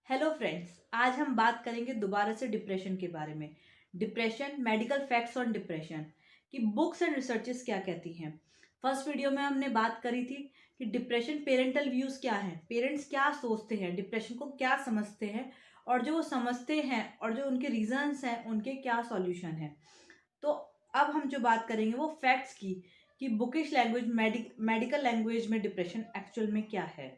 Hello friends, आज हम बात करेंगे दोबारा से डिप्रेशन के बारे में। Depression, medical facts on depression कि बुक्स एंड रिसर्चेस क्या कहती हैं। फर्स्ट वीडियो में हमने बात करी थी कि डिप्रेशन पेरेंटल व्यूज़ क्या हैं, पेरेंट्स क्या सोचते हैं, डिप्रेशन को क्या समझते हैं और जो वो समझते हैं और जो उनके रीजंस हैं उनके क्या सॉल्यूशन हैं। तो अब हम जो बात करेंगे वो फैक्ट्स की कि बुकिश लैंग्वेज, मेडिकल लैंग्वेज में डिप्रेशन एक्चुअल में क्या है।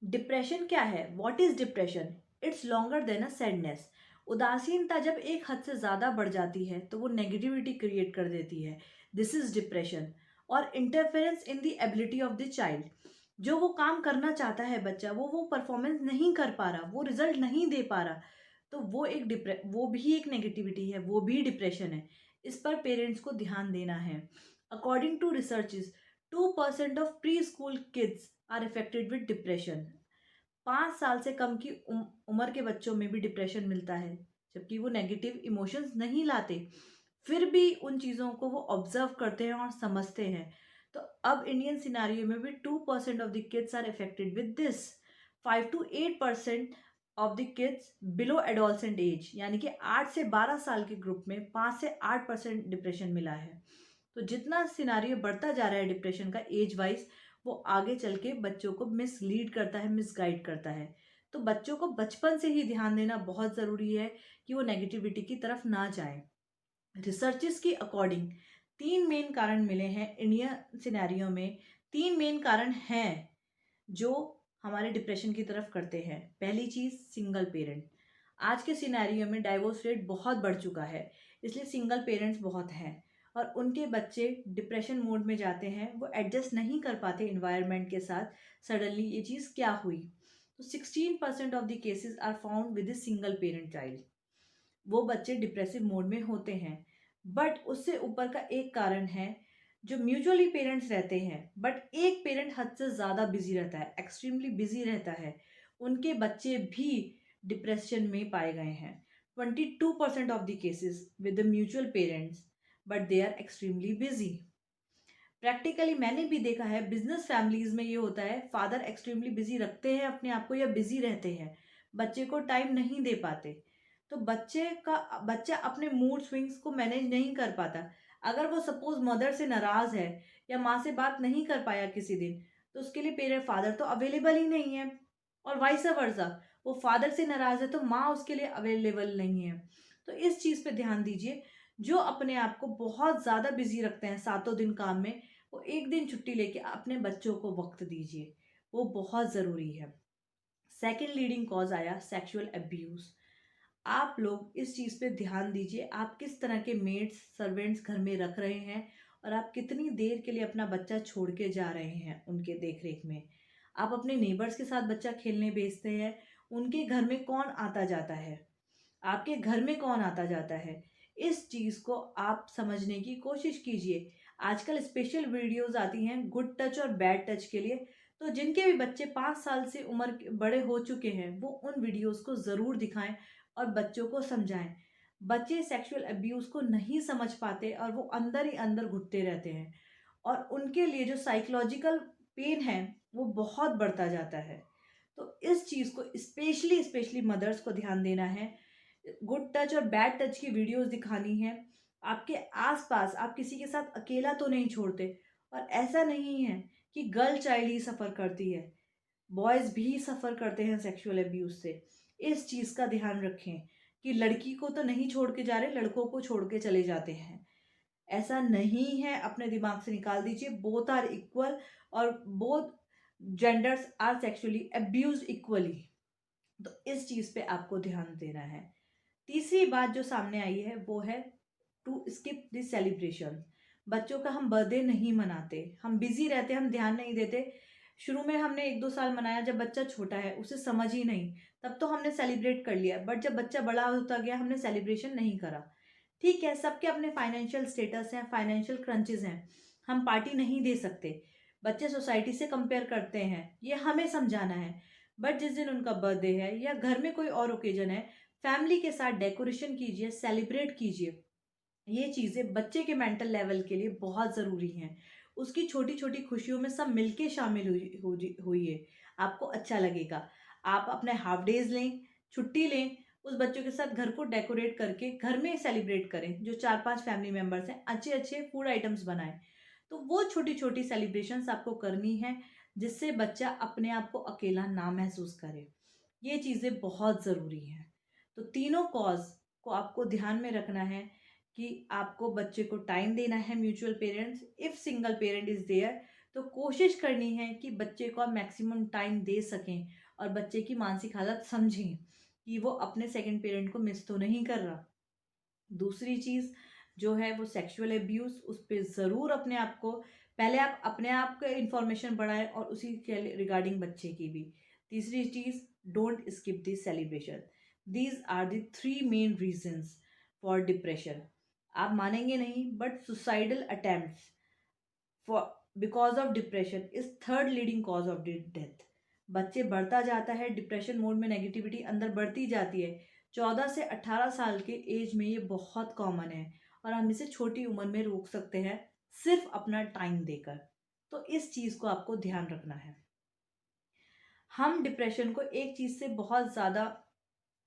डिप्रेशन क्या है? What is depression? It's longer than a sadness. उदासीनता जब एक हद से ज़्यादा बढ़ जाती है तो वो नेगेटिविटी क्रिएट कर देती है। This is depression. और interference in the ability of the child. जो वो काम करना चाहता है बच्चा, वो परफॉर्मेंस नहीं कर पा रहा, वो रिजल्ट नहीं दे पा रहा, तो वो भी एक नेगेटिविटी है, वो भी डिप्रेशन है। इस पर पेरेंट्स को ध्यान देना है। According to researches, 2% of preschool kids are affected with depression. 5 साल से कम की उम्र के बच्चों में भी डिप्रेशन मिलता है, जबकि वो नेगेटिव इमोशंस नहीं लाते, फिर भी उन चीज़ों को वो ऑब्जर्व करते हैं और समझते हैं। तो अब इंडियन सिनारियो में भी 2% of the kids are affected with this. 5 to 8% of the kids below adolescent age, यानी कि 8 से 12 साल के ग्रुप में 5 से 8% डिप्रेशन मिला है। तो जितना सिनारियो बढ़ता जा रहा है डिप्रेशन का एज वाइज, वो आगे चल के बच्चों को मिसलीड करता है, मिसगाइड करता है। तो बच्चों को बचपन से ही ध्यान देना बहुत ज़रूरी है कि वो नेगेटिविटी की तरफ ना जाएं। रिसर्चेस की अकॉर्डिंग 3 मेन कारण मिले हैं इंडिया सिनेरियो में। 3 मेन कारण हैं जो हमारे डिप्रेशन की तरफ करते हैं। पहली चीज़, सिंगल पेरेंट। आज के सिनेरियो में डाइवोर्स रेट बहुत बढ़ चुका है, इसलिए सिंगल पेरेंट्स बहुत हैं और उनके बच्चे डिप्रेशन मोड में जाते हैं। वो एडजस्ट नहीं कर पाते इन्वायरमेंट के साथ। सडनली ये चीज़ क्या हुई? तो 16% of the cases are found with a single parent child. वो बच्चे डिप्रेसिव मोड में होते हैं। बट उससे ऊपर का एक कारण है, जो म्यूचुअली पेरेंट्स रहते हैं बट एक पेरेंट हद से ज़्यादा बिजी रहता है, एक्सट्रीमली बिजी रहता है, उनके बच्चे भी डिप्रेशन में पाए गए हैं। 22% of the cases with the mutual parents, but they are extremely busy. Practically मैंने भी देखा है, बिजनेस फैमिलीज में ये होता है, फादर एक्सट्रीमली बिजी रखते हैं अपने आप को या बिजी रहते हैं, बच्चे को टाइम नहीं दे पाते। तो बच्चा अपने मूड स्विंग्स को मैनेज नहीं कर पाता। अगर वो सपोज मदर से नाराज है या माँ से बात नहीं कर पाया किसी दिन, तो उसके लिए पेरेंट फादर तो अवेलेबल ही नहीं है। और वाइस वर्सा, वो फादर से नाराज है तो माँ उसके लिए अवेलेबल नहीं है। तो इस चीज़ पे ध्यान दीजिए। जो अपने आप को बहुत ज़्यादा बिजी रखते हैं सातों दिन काम में, वो एक दिन छुट्टी लेके अपने बच्चों को वक्त दीजिए, वो बहुत ज़रूरी है। सेकेंड लीडिंग कॉज आया सेक्सुअल अब्यूज़। आप लोग इस चीज़ पे ध्यान दीजिए, आप किस तरह के मेड्स सर्वेंट्स घर में रख रहे हैं और आप कितनी देर के लिए अपना बच्चा छोड़ के जा रहे हैं उनके देख रेख में। आप अपने नेबर्स के साथ बच्चा खेलने भेजते हैं, उनके घर में कौन आता जाता है, आपके घर में कौन आता जाता है, इस चीज़ को आप समझने की कोशिश कीजिए। आजकल स्पेशल वीडियोस आती हैं गुड टच और बैड टच के लिए, तो जिनके भी बच्चे 5 साल से बड़े हो चुके हैं वो उन वीडियोस को ज़रूर दिखाएं और बच्चों को समझाएं। बच्चे सेक्सुअल अब्यूज़ को नहीं समझ पाते और वो अंदर ही अंदर घुटते रहते हैं और उनके लिए जो साइकोलॉजिकल पेन है वो बहुत बढ़ता जाता है। तो इस चीज़ को स्पेशली स्पेशली मदर्स को ध्यान देना है। गुड टच और बैड टच की वीडियोस दिखानी है। आपके आसपास आप किसी के साथ अकेला तो नहीं छोड़ते। और ऐसा नहीं है कि गर्ल चाइल्ड ही सफ़र करती है, बॉयज़ भी सफ़र करते हैं सेक्सुअल अब्यूज़ से। इस चीज़ का ध्यान रखें कि लड़की को तो नहीं छोड़ के जा रहे, लड़कों को छोड़ के चले जाते हैं। ऐसा नहीं है, अपने दिमाग से निकाल दीजिए। बोथ आर इक्वल और both genders are sexually abused equally. तो इस चीज़ पे आपको ध्यान देना है। तीसरी बात जो सामने आई है वो है टू स्किप दिस सेलिब्रेशन। बच्चों का हम बर्थडे नहीं मनाते, हम बिजी रहते, हम ध्यान नहीं देते। शुरू में हमने 1-2 साल मनाया, जब बच्चा छोटा है उसे समझ ही नहीं, तब तो हमने सेलिब्रेट कर लिया, बट जब बच्चा बड़ा होता गया हमने सेलिब्रेशन नहीं करा। ठीक है, सबके अपने फाइनेंशियल स्टेटस हैं, फाइनेंशियल क्रंचेस हैं, हम पार्टी नहीं दे सकते। बच्चे सोसाइटी से कंपेयर करते हैं, ये हमें समझाना है। बट जिस दिन उनका बर्थडे है या घर में कोई और ओकेजन है, फैमिली के साथ डेकोरेशन कीजिए, सेलिब्रेट कीजिए। ये चीज़ें बच्चे के मेंटल लेवल के लिए बहुत ज़रूरी हैं। उसकी छोटी छोटी खुशियों में सब मिलके शामिल हुई है, आपको अच्छा लगेगा। आप अपने हाफ डेज़ लें, छुट्टी लें, उस बच्चों के साथ घर को डेकोरेट करके घर में सेलिब्रेट करें। जो 4-5 फैमिली मेंबर्स हैं, अच्छे-अच्छे फूड आइटम्स बनाएँ। तो वो छोटी-छोटी सेलिब्रेशंस आपको करनी है, जिससे बच्चा अपने आप को अकेला ना महसूस करे। ये चीज़ें बहुत ज़रूरी हैं। तो तीनों कॉज़ को आपको ध्यान में रखना है कि आपको बच्चे को टाइम देना है, mutual parents, if single parent is there, तो कोशिश करनी है कि बच्चे को आप मैक्सिमम टाइम दे सकें और बच्चे की मानसिक हालत समझें कि वो अपने सेकंड पेरेंट को मिस तो नहीं कर रहा। दूसरी चीज़ जो है वो सेक्सुअल अब्यूज़, उस पे ज़रूर अपने आप को, पहले आप अपने आप का इन्फॉर्मेशन बढ़ाएँ और उसी के रिगार्डिंग बच्चे की भी। तीसरी चीज़, don't skip this celebration. These are the 3 main reasons for depression. आप मानेंगे नहीं, but suicidal attempts for because of depression is third leading cause of death. बच्चे बढ़ता जाता है डिप्रेशन मोड में, नेगेटिविटी अंदर बढ़ती जाती है। 14 से 18 साल के एज में ये बहुत कॉमन है और हम इसे छोटी उम्र में रोक सकते हैं, सिर्फ अपना टाइम देकर। तो इस चीज़ को आपको ध्यान रखना है। हम डिप्रेशन को एक चीज़ से बहुत ज़्यादा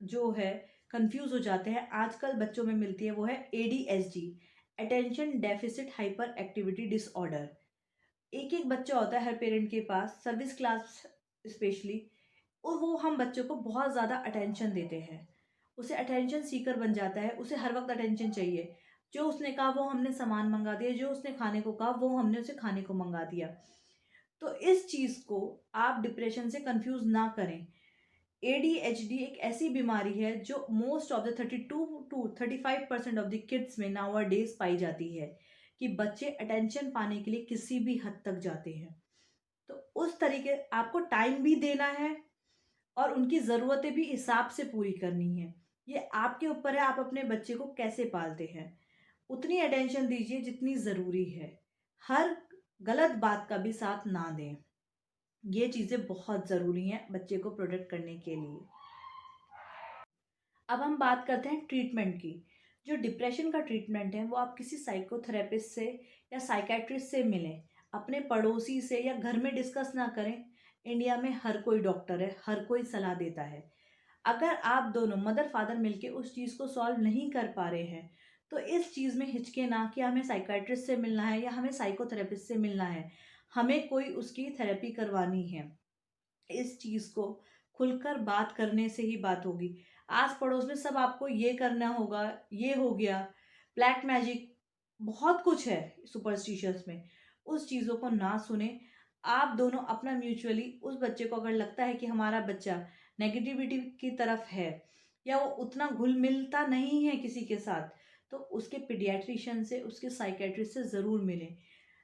जो है कंफ्यूज हो जाते हैं, आजकल बच्चों में मिलती है, वो है ADHD, attention deficit hyper activity disorder. एक एक बच्चा होता है हर पेरेंट के पास, सर्विस क्लास स्पेशली, और वो हम बच्चों को बहुत ज़्यादा अटेंशन देते हैं। उसे अटेंशन सीकर बन जाता है, उसे हर वक्त अटेंशन चाहिए। जो उसने कहा वो हमने सामान मंगा दिया, जो उसने खाने को कहा वो हमने उसे खाने को मंगा दिया। तो इस चीज़ को आप डिप्रेशन से कंफ्यूज ना करें। एडीएचडी एक ऐसी बीमारी है जो most of the 32 to 35% of the kids में नाउ डेज पाई जाती है, कि बच्चे अटेंशन पाने के लिए किसी भी हद तक जाते हैं। तो उस तरीके आपको टाइम भी देना है और उनकी ज़रूरतें भी हिसाब से पूरी करनी है। ये आपके ऊपर है, आप अपने बच्चे को कैसे पालते हैं। उतनी अटेंशन दीजिए जितनी ज़रूरी है। हर गलत बात का भी साथ ना दें। ये चीज़ें बहुत ज़रूरी हैं बच्चे को प्रोटेक्ट करने के लिए। अब हम बात करते हैं ट्रीटमेंट की। जो डिप्रेशन का ट्रीटमेंट है वो आप किसी साइकोथेरेपिस्ट से या साइकेट्रिस्ट से मिलें। अपने पड़ोसी से या घर में डिस्कस ना करें। इंडिया में हर कोई डॉक्टर है, हर कोई सलाह देता है। अगर आप दोनों मदर फादर मिलके उस चीज़ को सॉल्व नहीं कर पा रहे हैं, तो इस चीज़ में हिचके ना कि हमें साइकेट्रिस्ट से मिलना है या हमें साइकोथेरेपिस्ट से मिलना है। हमें कोई उसकी थेरेपी करवानी है। इस चीज़ को खुलकर बात करने से ही बात होगी। आस-पड़ोस में सब आपको ये करना होगा, ये हो गया, ब्लैक मैजिक, बहुत कुछ है सुपरस्टिशियस में। उस चीज़ों को ना सुनें। आप दोनों अपना म्यूचुअली, उस बच्चे को अगर लगता है कि हमारा बच्चा नेगेटिविटी की तरफ है या वो उतना घुल-मिलता नहीं है किसी के साथ, तो उसके पीडियाट्रिशियन से, उसके साइकियाट्रिस्ट से ज़रूर मिलें।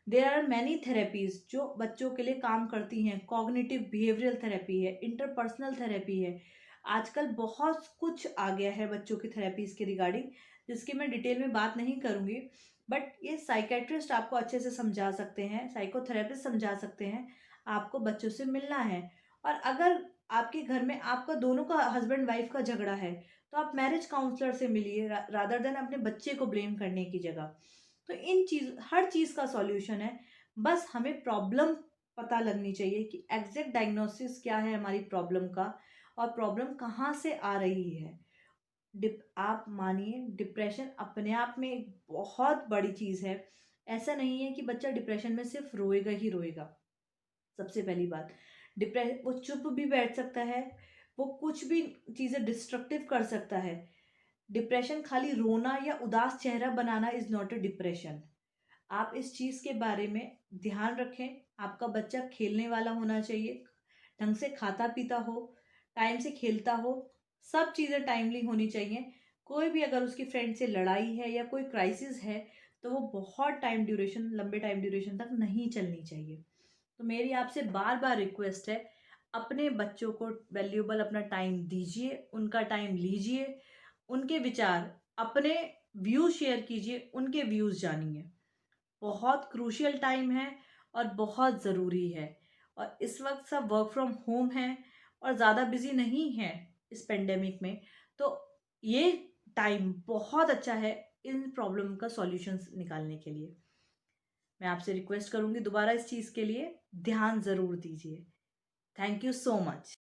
देयर आर मैनी थेरेपीज जो बच्चों के लिए काम करती हैं। कॉग्निटिव बिहेवियरल थेरेपी है, इंटरपर्सनल थेरेपी है। आजकल बहुत कुछ आ गया है बच्चों की थेरेपीज के रिगार्डिंग, जिसकी मैं डिटेल में बात नहीं करूंगी। बट ये साइकेट्रिस्ट आपको अच्छे से समझा सकते हैं, साइकोथेरेपिस्ट समझा सकते हैं। आपको बच्चों से मिलना है। और अगर आपके घर में आपका दोनों का हस्बैंड वाइफ का झगड़ा है, तो आप मैरिज काउंसलर से मिलिए, रादर देन अपने बच्चे को ब्लेम करने की जगह। तो इन चीज़, हर चीज़ का सॉल्यूशन है। बस हमें प्रॉब्लम पता लगनी चाहिए कि एग्जैक्ट डायग्नोसिस क्या है हमारी प्रॉब्लम का और प्रॉब्लम कहाँ से आ रही है। आप मानिए, डिप्रेशन अपने आप में एक बहुत बड़ी चीज़ है। ऐसा नहीं है कि बच्चा डिप्रेशन में सिर्फ रोएगा ही रोएगा। सबसे पहली बात, वो चुप भी बैठ सकता है, वो कुछ भी चीज़ें डिस्ट्रक्टिव कर सकता है। डिप्रेशन खाली रोना या उदास चेहरा बनाना इज़ नॉट अ डिप्रेशन। आप इस चीज़ के बारे में ध्यान रखें। आपका बच्चा खेलने वाला होना चाहिए, ढंग से खाता-पीता हो, टाइम से खेलता हो, सब चीज़ें टाइमली होनी चाहिए। कोई भी अगर उसकी फ्रेंड से लड़ाई है या कोई क्राइसिस है, तो वो बहुत टाइम ड्यूरेशन, लंबे टाइम ड्यूरेशन तक नहीं चलनी चाहिए। तो मेरी आपसे बार-बार रिक्वेस्ट है, अपने बच्चों को वैल्यूएबल अपना टाइम दीजिए, उनका टाइम लीजिए, उनके विचार, अपने व्यूज़ शेयर कीजिए, उनके व्यूज़ जानिए। बहुत क्रूशियल टाइम है और बहुत ज़रूरी है। और इस वक्त सब वर्क फ्रॉम होम है और ज़्यादा बिजी नहीं है इस पेंडेमिक में। तो ये टाइम बहुत अच्छा है इन प्रॉब्लम का सॉल्यूशंस निकालने के लिए। मैं आपसे रिक्वेस्ट करूंगी दोबारा इस चीज़ के लिए ध्यान ज़रूर दीजिए। Thank you so much.